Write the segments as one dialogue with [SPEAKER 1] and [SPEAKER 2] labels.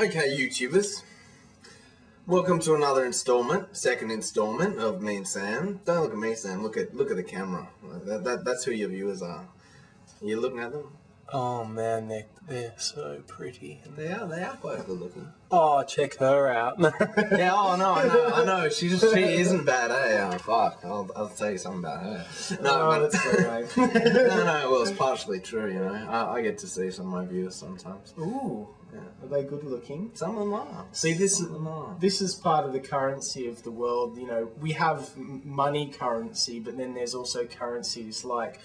[SPEAKER 1] Okay, YouTubers. Welcome to another second installment of me and Sam. Don't look at me, Sam. Look at the camera. That's who your viewers are. Are you looking at them?
[SPEAKER 2] Oh man, they're so pretty.
[SPEAKER 1] They are quite good looking.
[SPEAKER 2] Oh, check her out.
[SPEAKER 1] Yeah. Oh no, I know. She isn't bad, eh? Oh, fuck. I'll tell you something about her.
[SPEAKER 2] That's so nice.
[SPEAKER 1] No. Well, it's partially true. You know, I get to see some of my viewers sometimes.
[SPEAKER 2] Ooh.
[SPEAKER 1] Yeah.
[SPEAKER 2] Are they good looking?
[SPEAKER 1] Some of them are.
[SPEAKER 2] See, this is part of the currency of the world. You know, we have money currency, but then there's also currencies like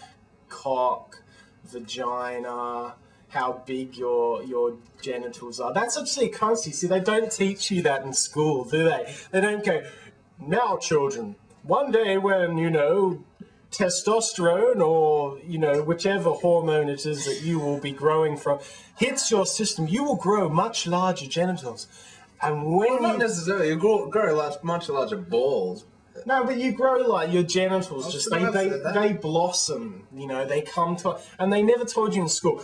[SPEAKER 2] cock, vagina, how big your genitals are. That's actually a currency. See, they don't teach you that in school, do they? They don't go, now children, one day when, you know, testosterone or, you know, whichever hormone it is that you will be growing from hits your system, you will grow much larger genitals. And when
[SPEAKER 1] not necessarily, you grow much larger balls.
[SPEAKER 2] No, but you grow like your genitals, they blossom, you know, they come to, and they never told you in school,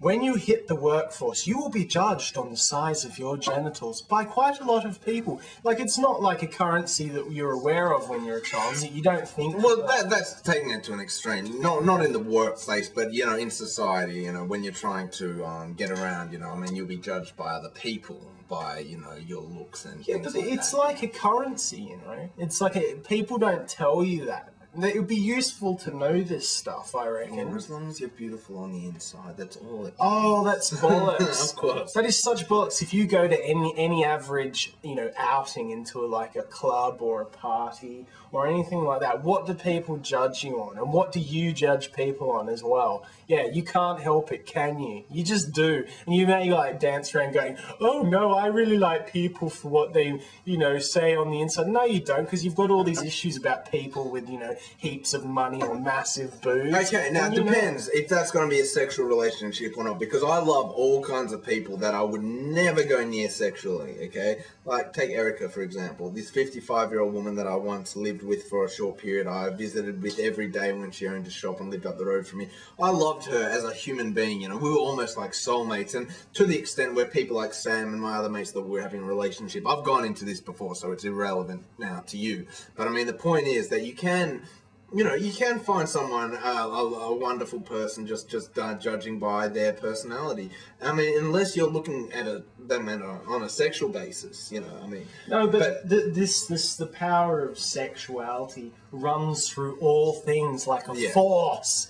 [SPEAKER 2] when you hit the workforce, you will be judged on the size of your genitals by quite a lot of people. Like, it's not like a currency that you're aware of when you're a child, that you don't think.
[SPEAKER 1] Well, that's taking it to an extreme. Not in the workplace, but, you know, in society, you know, when you're trying to get around, you know, I mean, you'll be judged by other people, by, you know, your looks and things
[SPEAKER 2] but
[SPEAKER 1] like
[SPEAKER 2] it's
[SPEAKER 1] that.
[SPEAKER 2] like a currency, you know? It's like people don't tell you that. It would be useful to know this stuff, I reckon.
[SPEAKER 1] Or as long as you're beautiful on the inside, that's all it
[SPEAKER 2] Oh, that's bollocks.
[SPEAKER 1] Of course.
[SPEAKER 2] That is such bollocks. If you go to any average, you know, outing into like a club or a party or anything like that, what do people judge you on? And what do you judge people on as well? Yeah, you can't help it, can you? You just do. And you may like dance around going, oh no, I really like people for what they, you know, say on the inside. No, you don't, because you've got all these issues about people with, you know, heaps of money or massive boobs.
[SPEAKER 1] Okay, now it depends if that's going to be a sexual relationship or not, because I love all kinds of people that I would never go near sexually, okay? Like, take Erica, for example. This 55-year-old woman that I once lived with for a short period, I visited with every day when she owned a shop and lived up the road from me. I loved her as a human being, you know. We were almost like soulmates, and to the extent where people like Sam and my other mates that were having a relationship, I've gone into this before, so it's irrelevant now to you. But I mean, the point is that you can... You know, you can find someone, a wonderful person, just judging by their personality. I mean, unless you're looking at them on a sexual basis, you know, I mean.
[SPEAKER 2] No, but the power of sexuality runs through all things like a force.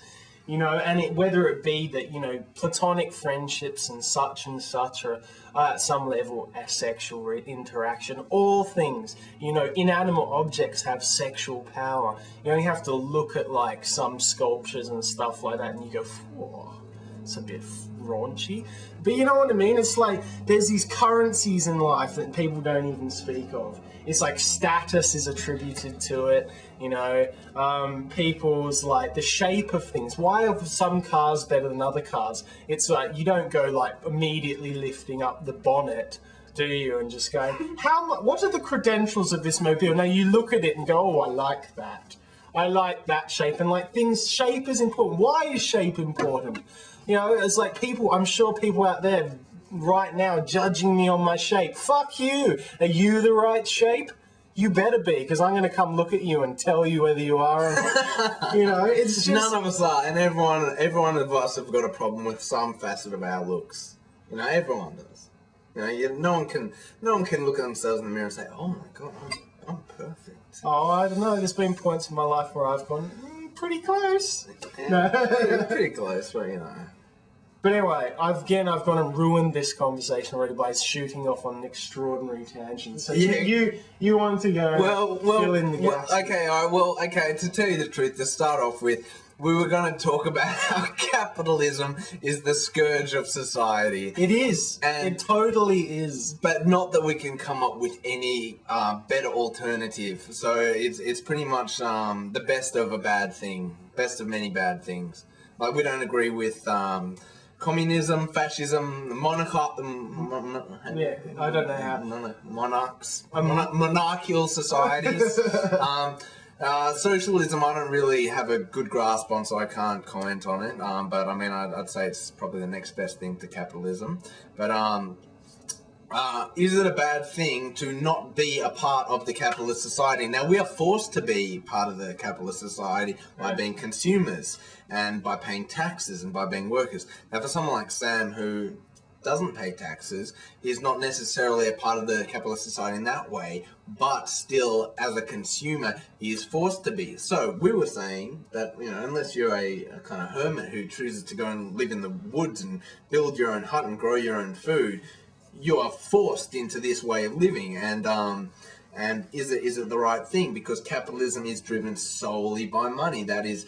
[SPEAKER 2] You know, and whether it be that, you know, platonic friendships and such are at some level a sexual interaction, all things, you know, inanimate objects have sexual power. You only have to look at, like, some sculptures and stuff like that and you go, whoa, it's a bit raunchy. But you know what I mean? It's like there's these currencies in life that people don't even speak of. It's like status is attributed to it, you know, people's like the shape of things. Why are some cars better than other cars? It's like you don't go like immediately lifting up the bonnet, do you, and just going, what are the credentials of this mobile? Now you look at it and go, oh, I like that. I like that shape. And like shape is important. Why is shape important? You know, it's like people, I'm sure people out there right now judging me on my shape. Fuck you. Are you the right shape? You better be, because I'm going to come look at you and tell you whether you are or not. You know, it's just...
[SPEAKER 1] None of us are, and everyone of us have got a problem with some facet of our looks. You know, everyone does. You know, no one can look at themselves in the mirror and say, oh my God, I'm perfect.
[SPEAKER 2] Oh, I don't know. There's been points in my life where I've gone, pretty close.
[SPEAKER 1] Yeah, no. Pretty close, but you know.
[SPEAKER 2] But anyway, I've gone and ruined this conversation already by shooting off on an extraordinary tangent. So you want to go fill in the gaps.
[SPEAKER 1] Okay, all right, okay, to tell you the truth, to start off with, we were going to talk about how capitalism is the scourge of society.
[SPEAKER 2] It is. And it totally is.
[SPEAKER 1] But not that we can come up with any better alternative. So it's pretty much the best of a bad thing. Best of many bad things. Like, we don't agree with... communism, fascism,
[SPEAKER 2] yeah, I don't know how.
[SPEAKER 1] Monarchical societies. Socialism, I don't really have a good grasp on, so I can't comment on it. But I mean, I'd say it's probably the next best thing to capitalism. But is it a bad thing to not be a part of the capitalist society? Now, we are forced to be part of the capitalist society by being consumers and by paying taxes and by being workers. Now, for someone like Sam, who doesn't pay taxes, is not necessarily a part of the capitalist society in that way, but still, as a consumer, he is forced to be. So, we were saying that, you know, unless you're a kind of hermit who chooses to go and live in the woods and build your own hut and grow your own food, you are forced into this way of living, and is it the right thing? Because capitalism is driven solely by money. That is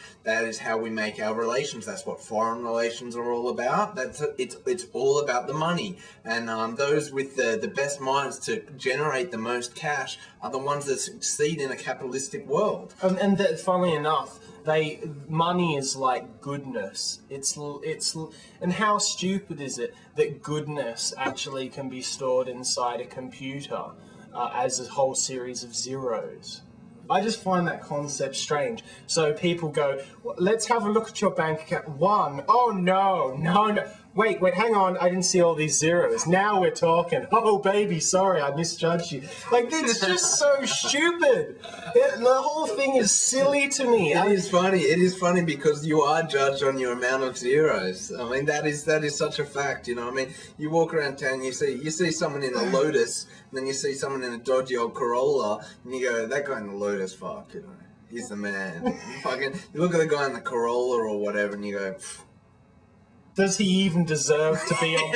[SPEAKER 1] how we make our relations. That's what foreign relations are all about. It's all about the money, and those with the best minds to generate the most cash are the ones that succeed in a capitalistic world.
[SPEAKER 2] And that, funnily enough, money is like goodness. It's and how stupid is it that goodness actually can be stored inside a computer as a whole series of zeros? I just find that concept strange. So people go, let's have a look at your bank account. 1, oh no. Wait, hang on, I didn't see all these zeros. Now we're talking. Oh baby, sorry, I misjudged you. Like, it's just so stupid. The whole thing is silly to me.
[SPEAKER 1] It is funny because you are judged on your amount of zeros. I mean, that is such a fact, you know. I mean, you walk around town, you see someone in a Lotus, and then you see someone in a dodgy old Corolla, and you go, that guy in the Lotus, fuck, you know, he's the man. You look at the guy in the Corolla or whatever, and you go, pfft.
[SPEAKER 2] Does he even deserve to be on?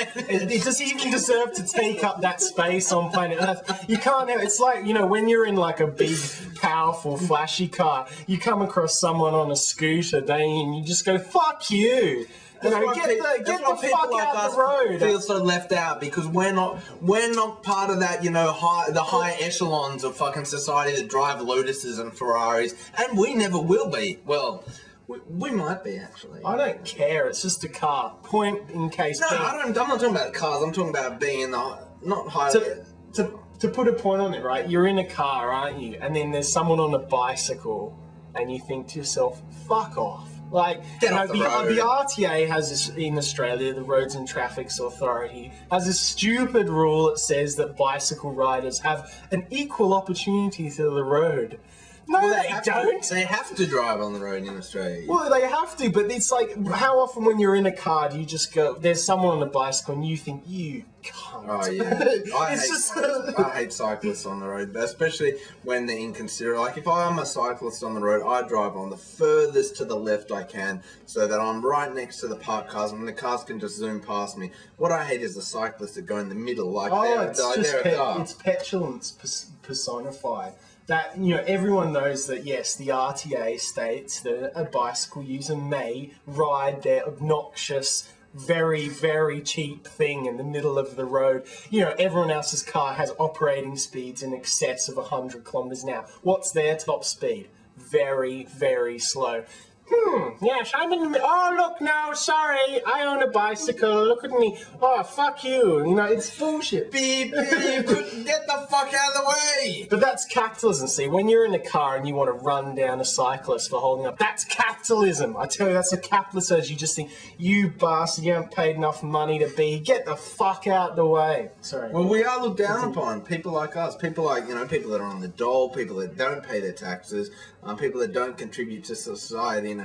[SPEAKER 2] Does he even deserve to take up that space on planet Earth? You can't have. It's like, you know, when you're in like a big, powerful, flashy car, you come across someone on a scooter, and you just go, "Fuck you." You know, get the fuck out the road.
[SPEAKER 1] Feel so left out because we're not part of that, you know, the higher echelons of fucking society that drive Lotuses and Ferraris, and we never will be. Well, we might be, actually.
[SPEAKER 2] I don't care. It's just a car. Point in case.
[SPEAKER 1] No, I'm not talking about cars. I'm talking about being in the not high.
[SPEAKER 2] To put a point on it, right? You're in a car, aren't you? And then there's someone on a bicycle, and you think to yourself, "Fuck off." Like,
[SPEAKER 1] the
[SPEAKER 2] RTA has this, in Australia, the Roads and Traffic Authority, has a stupid rule that says that bicycle riders have an equal opportunity to the road. No,
[SPEAKER 1] well,
[SPEAKER 2] they don't.
[SPEAKER 1] They have to drive on the road in Australia.
[SPEAKER 2] Well, they have to, but it's like, how often when you're in a car do you just go, there's someone on a bicycle and you think, you cunt.
[SPEAKER 1] Oh, yeah. I hate cyclists on the road, especially when they're inconsiderate. Like, if I'm a cyclist on the road, I drive on the furthest to the left I can so that I'm right next to the parked cars and the cars can just zoom past me. What I hate is the cyclists that go in the middle, like
[SPEAKER 2] it's petulance personified. That, you know, everyone knows that, yes, the RTA states that a bicycle user may ride their obnoxious, very, very cheap thing in the middle of the road. You know, everyone else's car has operating speeds in excess of 100 kilometers an hour. What's their top speed? Very, very slow. Yes, I'm in the middle. Oh, look, no, sorry, I own a bicycle, look at me. Oh, fuck you. You know, it's bullshit.
[SPEAKER 1] Beep, beep, get the fuck out of the way.
[SPEAKER 2] But that's capitalism, see. When you're in a car and you want to run down a cyclist for holding up, that's capitalism. I tell you, that's a capitalist as you just think, you bastard, you haven't paid enough money to be. Get the fuck out the way. Sorry.
[SPEAKER 1] Well, we are looked down upon. People like us, people like, you know, people that are on the dole, people that don't pay their taxes, people that don't contribute to society in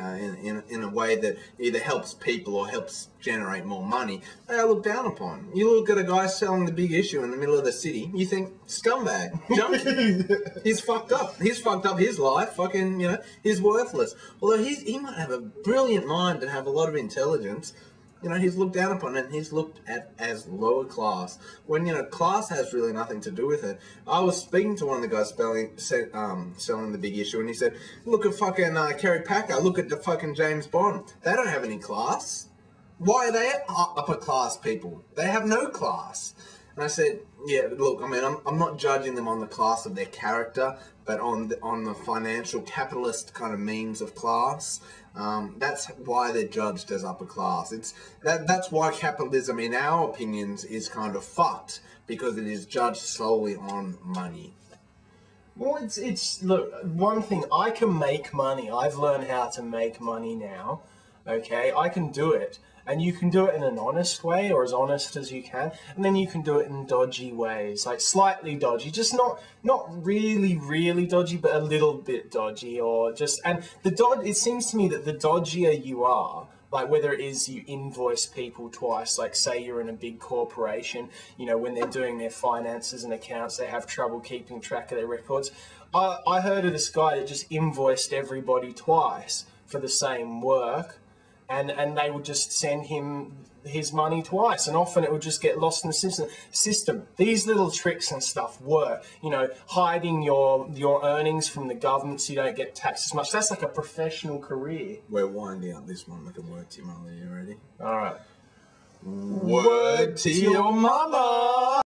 [SPEAKER 1] a way that either helps people or helps generate more money, they are looked down upon. You look at a guy selling the big issue in the middle of the city, you think, scumbag, junkie. He's fucked up. He's fucked up his life. Fucking, you know, he's worthless. Although he might have a brilliant mind and have a lot of intelligence. You know, he's looked down upon and he's looked at as lower class. When, you know, class has really nothing to do with it. I was speaking to one of the guys selling the big issue, and he said, look at fucking Kerry Packer, look at the fucking James Bond. They don't have any class. Why are they upper class people? They have no class. And I said, yeah, look, I mean, I'm not judging them on the class of their character, but on the financial capitalist kind of means of class. That's why they're judged as upper class. That's why capitalism, in our opinions, is kind of fucked, because it is judged solely on money.
[SPEAKER 2] Well, look, one thing, I can make money. I've learned how to make money now, okay? I can do it. And you can do it in an honest way, or as honest as you can, and then you can do it in dodgy ways, like slightly dodgy, just not really dodgy, but a little bit dodgy, or just, and it seems to me that the dodgier you are, like whether it is you invoice people twice, like say you're in a big corporation, you know, when they're doing their finances and accounts, they have trouble keeping track of their records. I heard of this guy that just invoiced everybody twice for the same work, and they would just send him his money twice, and often it would just get lost in the system. These little tricks and stuff work, you know, hiding your earnings from the government so you don't get taxed as much. That's like a professional career.
[SPEAKER 1] We're winding up this one like a word to your mother. You ready?
[SPEAKER 2] All right.
[SPEAKER 1] Word to your mama.